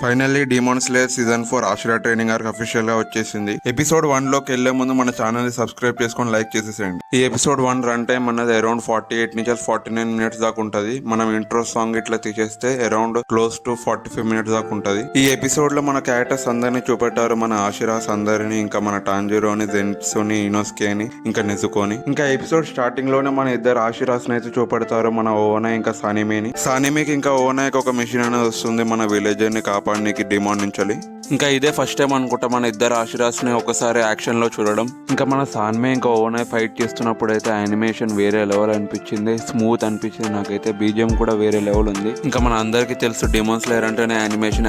Finally demon slayer season 4 ఆశీర్వాద training arc official గా వచ్చేసింది. ఎపిసోడ్ 1 లోకి వెళ్లే ముందు మన ఛానల్ ని సబ్స్క్రైబ్ చేసుకొని లైక్ చేసేసేయండి. ఈ ఎపిసోడ్ 1 రన్ టైం అన్నది అరౌండ్ 48 నుంచి 49 మినిట్స్ దాకా ఉంటది. మనం ఇంట్రో సాంగ్ ఇట్లా తీసేస్తే అరౌండ్ క్లోజ్ టు 45 మినిట్స్ దాకా ఉంటది. ఈ ఎపిసోడ్ లో మన క్యారెక్టర్స్ అందరినీ చూపెట్టారు. మన ఆశీర్వాస్ అందరిని, ఇంకా మన టాంజిరోని, జెన్సుని, ఇనోస్కేని, ఇంకా నెజుకోని. ఇంకా ఎపిసోడ్ స్టార్టింగ్ లోనే మన ఇద్దరు ఆశీర్వాస్ అయితే చూపెడతారు. మన ఓనా ఇంకా సానిమేకి ఇంకా ఓనాకి ఒక మిషన్ అనేది వస్తుంది మన విలేజర్ ని కాపాడడానికి డిమాండ్ నుంచి. ఇంకా ఇదే ఫస్ట్ టైం అనుకుంటా మన ఇద్దరు ఆశీర్వాస్ ని ఒకసారి యాక్షన్ లో చూడడం. ఇంకా మన సాన్మే ఇంకా ఓనా ఫైట్ చేస్తున్నప్పుడు అయితే యానిమేషన్ వేరే లెవెల్ అనిపించింది, స్మూత్ అనిపించింది. నాకైతే బీజిఎం కూడా వేరే లెవెల్ ఉంది. ఇంకా మన అందరికి తెలుసు డిమాన్ స్లేయర్ అంటేనే యానిమేషన్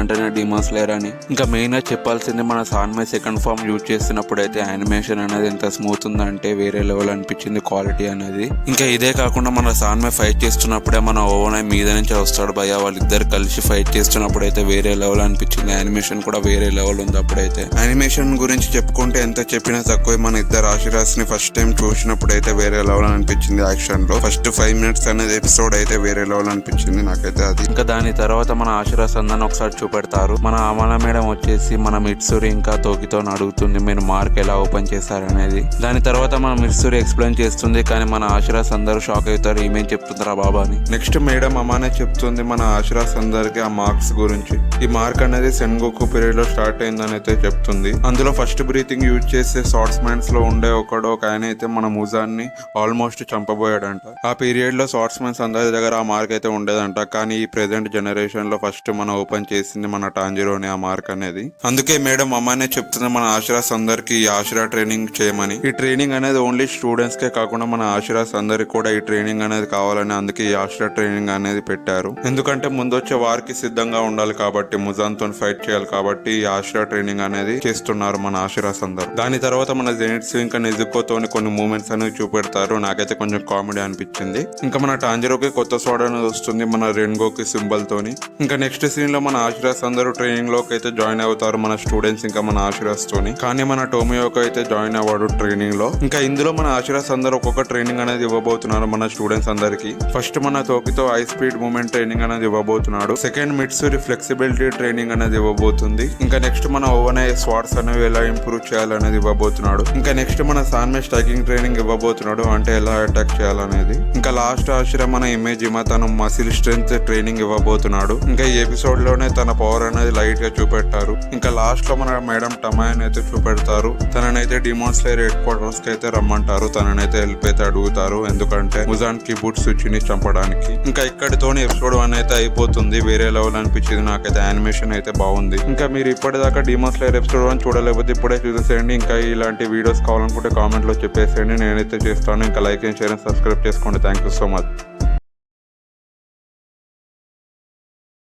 అంటేనే డిమాన్ స్లేయర్ అని. ఇంకా మెయిన్ గా చెప్పాల్సింది మన సాన్మే సెకండ్ ఫామ్ యూజ్ చేస్తున్నప్పుడు అయితే యానిమేషన్ అనేది ఎంత స్మూత్ ఉందంటే వేరే లెవెల్ అనిపించింది క్వాలిటీ అనేది. ఇంకా ఇదే కాకుండా మన సాన్మే ఫైట్ చేస్తున్నప్పుడే మన ఓనా మీద నుంచి వస్తాడు భయ. వాళ్ళిద్దరు కలిసి ఫైట్ చేస్తున్నప్పుడు అయితే వేరే లెవెల్ అనిపించింది. యానిమేషన్ కూడా వేరే లెవెల్ ఉంది. అప్పుడైతే యానిమేషన్ గురించి చెప్పుకుంటే ఎంత చెప్పినా తక్కువ. మన ఇద్దరు ఆశీర్వాస్ ని ఫస్ట్ టైం చూసినప్పుడు అయితే వేరే లెవెల్ అనిపించింది. యాక్షన్ లో ఫస్ట్ 5 మినిట్స్ అనేది ఎపిసోడ్ అయితే వేరే లెవెల్ అనిపించింది నాకైతే అది. ఇంకా దాని తర్వాత మన ఆశీర్వాస్ అందరిని ఒకసారి చూపెడతారు. మన అమల మేడం వచ్చేసి మన మిట్సూరి ఇంకా తోకితో అడుగుతుంది మీరు మార్క్ ఎలా ఓపెన్ చేశారనేది. దాని తర్వాత మన మిట్సూరి ఎక్స్ప్లెయిన్ చేస్తుంది. కానీ మన ఆశీర్వాస్ అందరూ షాక్ అవుతారు, ఏమేం చెప్తుందిరా బాబా అని. నెక్స్ట్ మేడం అమ్మానే చెప్తుంది మన ఆశీర్వాస్ అందరికి ఆ మార్క్స్ గురించి. ఈ మార్క్ అనేది సెన్గోకు పీరియడ్ లో స్టార్ట్ అయిందని అయితే చెప్తుంది. అందులో ఫస్ట్ బ్రీతింగ్ యూజ్ చేసే స్వార్డ్స్మెన్స్ లో ఉండే ఒక ఆయన అయితే మన ముజాన్ని ఆల్మోస్ట్ చంపబోయాడంట. ఆ పీరియడ్ లో స్వార్డ్స్మెన్స్ అందరి దగ్గర ఆ మార్క్ అయితే ఉండేదంట. కానీ ఈ ప్రెసెంట్ జనరేషన్ లో ఫస్ట్ మన ఓపెన్ చేసింది మన టాంజిరోని ఆ మార్క్ అనేది. అందుకే మేడం అమ్మానే చెప్తుంది మన ఆశీర్వాస్ అందరికి ఈ ఆశీర్వాద ట్రైనింగ్ చేయమని. ఈ ట్రైనింగ్ అనేది ఓన్లీ స్టూడెంట్స్ కే కాకుండా మన ఆశీర్వాస్ అందరికి కూడా ఈ ట్రైనింగ్ అనేది కావాలని అందుకే ఈ ఆశీర్వాద ట్రైనింగ్ అనేది పెట్టారు. ఎందుకంటే ముందొచ్చే వారికి సిద్ధంగా ఉండాలి కాబట్టి, ముజాన్ తో ఫైట్ చేయాలి కాబట్టి ఈ ఆశీర్వాద ట్రైనింగ్ అనేది చేస్తున్నారు మన ఆశీర్వాస్ అందరు. దాని తర్వాత మన జెనిట్స్ ఇంకా నెజుకోతోని కొన్ని మూమెంట్స్ అనేవి చూపెడతారు. నాకైతే కొంచెం కామెడీ అనిపించింది. ఇంకా మన టాంజిరోకి కొత్త స్వాడ్ అనేది వస్తుంది మన రెన్గోకి సింబల్ తోని. ఇంకా నెక్స్ట్ సీన్ లో మన ఆశీర్వాస్ అందరూ ట్రైనింగ్ లోకి అయితే జాయిన్ అవుతారు మన స్టూడెంట్స్ ఇంకా మన ఆశీర్వాస్ తోని. కానీ మన టోమియోకి అయితే జాయిన్ అవ్వడు ట్రైనింగ్ లో. ఇంకా ఇందులో మన ఆశీర్వాస్ అందరూ ఒక్కొక్క ట్రైనింగ్ అనేది ఇవ్వబోతున్నారు మన స్టూడెంట్స్ అందరికి. ఫస్ట్ మన తోకితో హై స్పీడ్ మూమెంట్ ట్రైనింగ్ అనేది ఇవ్వబోతున్నాడు. సెకండ్ మిట్సూరి ఫ్లెక్సిబిలిటీ ట్రైనింగ్ అనేది ఇవ్వబోతుంది. ఇంకా నెక్స్ట్ మన ఓవనే స్వాట్స్ అనేవి ఎలా ఇంప్రూవ్ చేయాలనేది ఇవ్వబోతున్నాడు. ఇంకా నెక్స్ట్ మన సాన్మే స్ట్రైకింగ్ ట్రైనింగ్ ఇవ్వబోతున్నాడు, అంటే ఎలా అటాక్ చేయాలనేది. ఇంకా లాస్ట్ ఆశ్రయ మన ఇమేజిమా తన మసిల్ స్ట్రెంత్ ట్రైనింగ్ ఇవ్వబోతున్నాడు. ఇంకా ఈ ఎపిసోడ్ లోనే తన పవర్ అనేది లైట్ గా చూపెట్టారు. ఇంకా లాస్ట్ లో మన మేడం టమాయన్ అయితే చూపెడతారు. తననైతే డిమాన్ స్లేయర్ హెడ్ క్వార్టర్స్ కి అయితే రమ్మంటారు. తననైతే హెల్ప్ అయితే అడుగుతారు, ఎందుకంటే ముజాన్ కి బూట్ స్విచ్ని చంపడానికి. ఇంకా ఇక్కడితోనే ఎపిసోడ్ 1 అయితే అయిపోతుంది. వేరే లెవెల్ అనిపించింది నాకైతే. యానిమేషన్ అయితే బాగుంది. ఇంకా మీరు ఇప్పటిదాకా డిమాన్ స్లేయర్ ఎపిసోడ్ 1 చూడలేకపోతే ఇప్పుడే చూసేసేయండి. ఇంకా ఇలాంటి వీడియోస్ కావాలనుకుంటే కామెంట్ లో చెప్పేసేయండి, నేనైతే చేస్తాను. ఇంకా like and share and subscribe చేసుకోండి. Thank you so much.